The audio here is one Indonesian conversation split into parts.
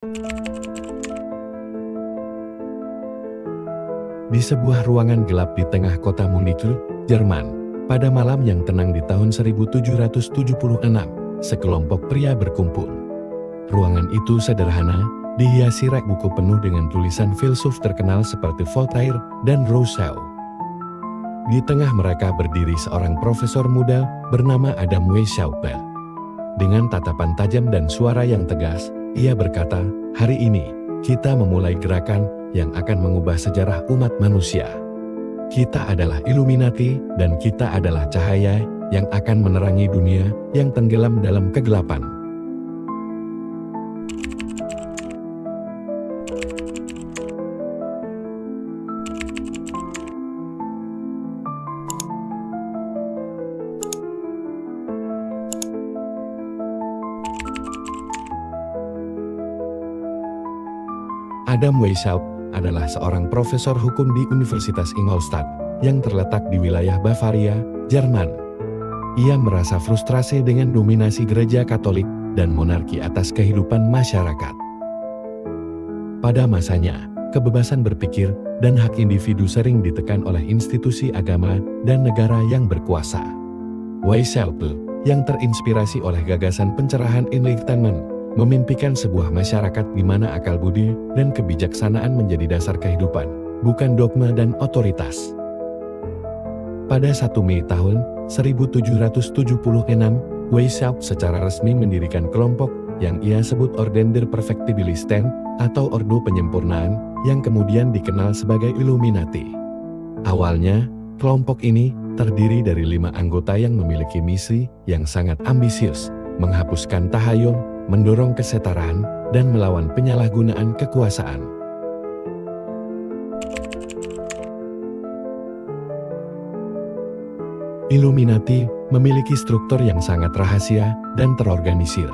Di sebuah ruangan gelap di tengah kota Munich, Jerman, pada malam yang tenang di tahun 1776, sekelompok pria berkumpul. Ruangan itu sederhana, dihiasi rak buku penuh dengan tulisan filsuf terkenal seperti Voltaire dan Rousseau. Di tengah mereka berdiri seorang profesor muda bernama Adam Weishaupt. Dengan tatapan tajam dan suara yang tegas, ia berkata, "Hari ini, kita memulai gerakan yang akan mengubah sejarah umat manusia. Kita adalah Illuminati dan kita adalah cahaya yang akan menerangi dunia yang tenggelam dalam kegelapan." Adam Weishaupt adalah seorang profesor hukum di Universitas Ingolstadt yang terletak di wilayah Bavaria, Jerman. Ia merasa frustrasi dengan dominasi gereja Katolik dan monarki atas kehidupan masyarakat. Pada masanya, kebebasan berpikir dan hak individu sering ditekan oleh institusi agama dan negara yang berkuasa. Weishaupt, yang terinspirasi oleh gagasan pencerahan Enlightenment, memimpikan sebuah masyarakat di mana akal budi dan kebijaksanaan menjadi dasar kehidupan, bukan dogma dan otoritas. Pada 1 Mei tahun 1776, Weishaupt secara resmi mendirikan kelompok yang ia sebut Orden der Perfektibilisten atau Ordo Penyempurnaan, yang kemudian dikenal sebagai Illuminati. Awalnya, kelompok ini terdiri dari 5 anggota yang memiliki misi yang sangat ambisius, menghapuskan tahayul, mendorong kesetaraan, dan melawan penyalahgunaan kekuasaan. Illuminati memiliki struktur yang sangat rahasia dan terorganisir.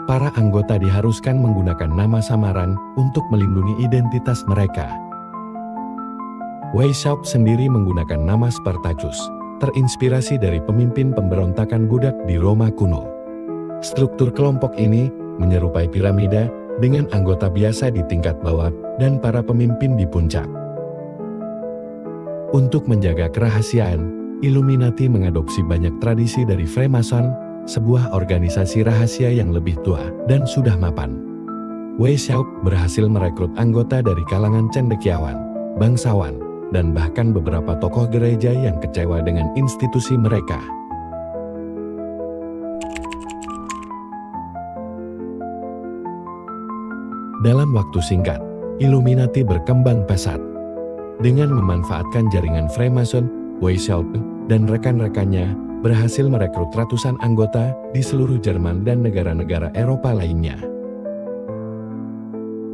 Para anggota diharuskan menggunakan nama samaran untuk melindungi identitas mereka. Weishaupt sendiri menggunakan nama Spartacus, terinspirasi dari pemimpin pemberontakan budak di Roma kuno. Struktur kelompok ini menyerupai piramida dengan anggota biasa di tingkat bawah dan para pemimpin di puncak. Untuk menjaga kerahasiaan, Illuminati mengadopsi banyak tradisi dari Freemason, sebuah organisasi rahasia yang lebih tua dan sudah mapan. Weishaupt berhasil merekrut anggota dari kalangan cendekiawan, bangsawan, dan bahkan beberapa tokoh gereja yang kecewa dengan institusi mereka. Dalam waktu singkat, Illuminati berkembang pesat. Dengan memanfaatkan jaringan Freemason, Weishaupt dan rekan-rekannya berhasil merekrut ratusan anggota di seluruh Jerman dan negara-negara Eropa lainnya.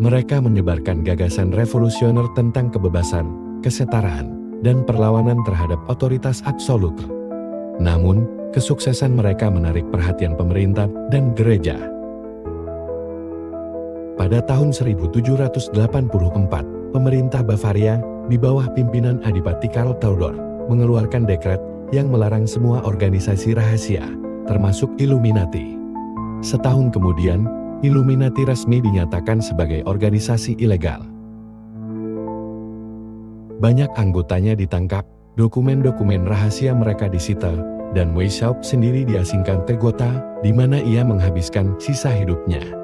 Mereka menyebarkan gagasan revolusioner tentang kebebasan, kesetaraan, dan perlawanan terhadap otoritas absolut. Namun, kesuksesan mereka menarik perhatian pemerintah dan gereja. Pada tahun 1784, pemerintah Bavaria di bawah pimpinan Adipati Karl Theodor mengeluarkan dekret yang melarang semua organisasi rahasia, termasuk Illuminati. Setahun kemudian, Illuminati resmi dinyatakan sebagai organisasi ilegal. Banyak anggotanya ditangkap, dokumen-dokumen rahasia mereka disita, dan Weishaupt sendiri diasingkan ke Gotha, di mana ia menghabiskan sisa hidupnya.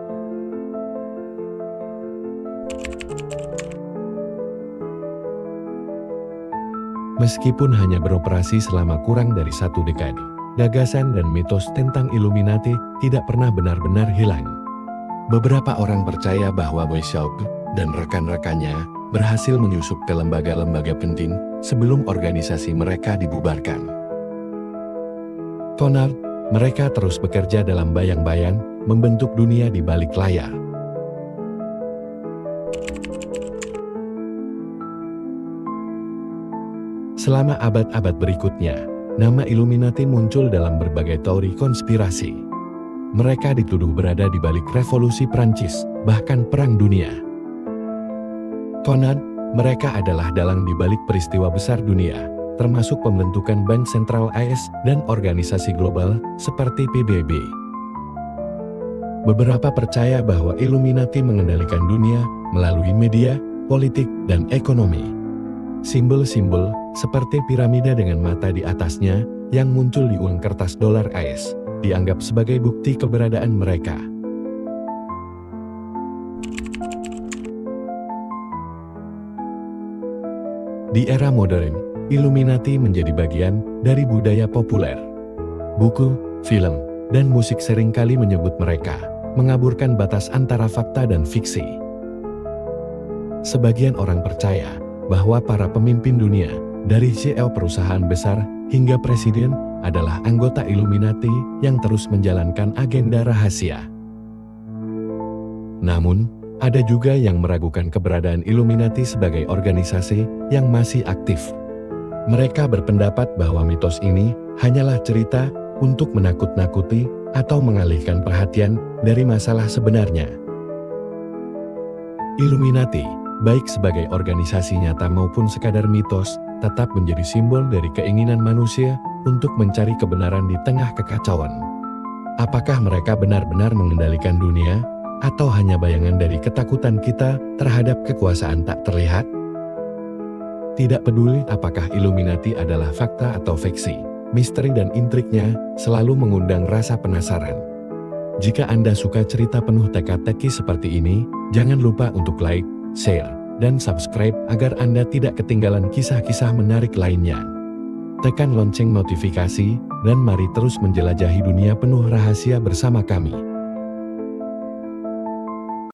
Meskipun hanya beroperasi selama kurang dari 1 dekade, gagasan dan mitos tentang Illuminati tidak pernah benar-benar hilang. Beberapa orang percaya bahwa Weishaupt dan rekan-rekannya berhasil menyusup ke lembaga-lembaga penting sebelum organisasi mereka dibubarkan. Konon, mereka terus bekerja dalam bayang-bayang, membentuk dunia di balik layar. Selama abad-abad berikutnya, nama Illuminati muncul dalam berbagai teori konspirasi. Mereka dituduh berada di balik revolusi Prancis, bahkan Perang Dunia. Konon, mereka adalah dalang di balik peristiwa besar dunia, termasuk pembentukan Bank Sentral AS dan organisasi global seperti PBB. Beberapa percaya bahwa Illuminati mengendalikan dunia melalui media, politik, dan ekonomi. Simbol-simbol seperti piramida dengan mata di atasnya yang muncul di uang kertas dolar AS dianggap sebagai bukti keberadaan mereka. Di era modern, Illuminati menjadi bagian dari budaya populer. Buku, film, dan musik seringkali menyebut mereka mengaburkan batas antara fakta dan fiksi. Sebagian orang percaya bahwa para pemimpin dunia, dari CEO perusahaan besar hingga presiden, adalah anggota Illuminati yang terus menjalankan agenda rahasia. Namun, ada juga yang meragukan keberadaan Illuminati sebagai organisasi yang masih aktif. Mereka berpendapat bahwa mitos ini hanyalah cerita untuk menakut-nakuti atau mengalihkan perhatian dari masalah sebenarnya. Illuminati, baik sebagai organisasi nyata maupun sekadar mitos, tetap menjadi simbol dari keinginan manusia untuk mencari kebenaran di tengah kekacauan. Apakah mereka benar-benar mengendalikan dunia, atau hanya bayangan dari ketakutan kita terhadap kekuasaan tak terlihat? Tidak peduli apakah Illuminati adalah fakta atau fiksi, misteri dan intriknya selalu mengundang rasa penasaran. Jika Anda suka cerita penuh teka-teki seperti ini, jangan lupa untuk like, share, dan subscribe agar Anda tidak ketinggalan kisah-kisah menarik lainnya. Tekan lonceng notifikasi, dan mari terus menjelajahi dunia penuh rahasia bersama kami.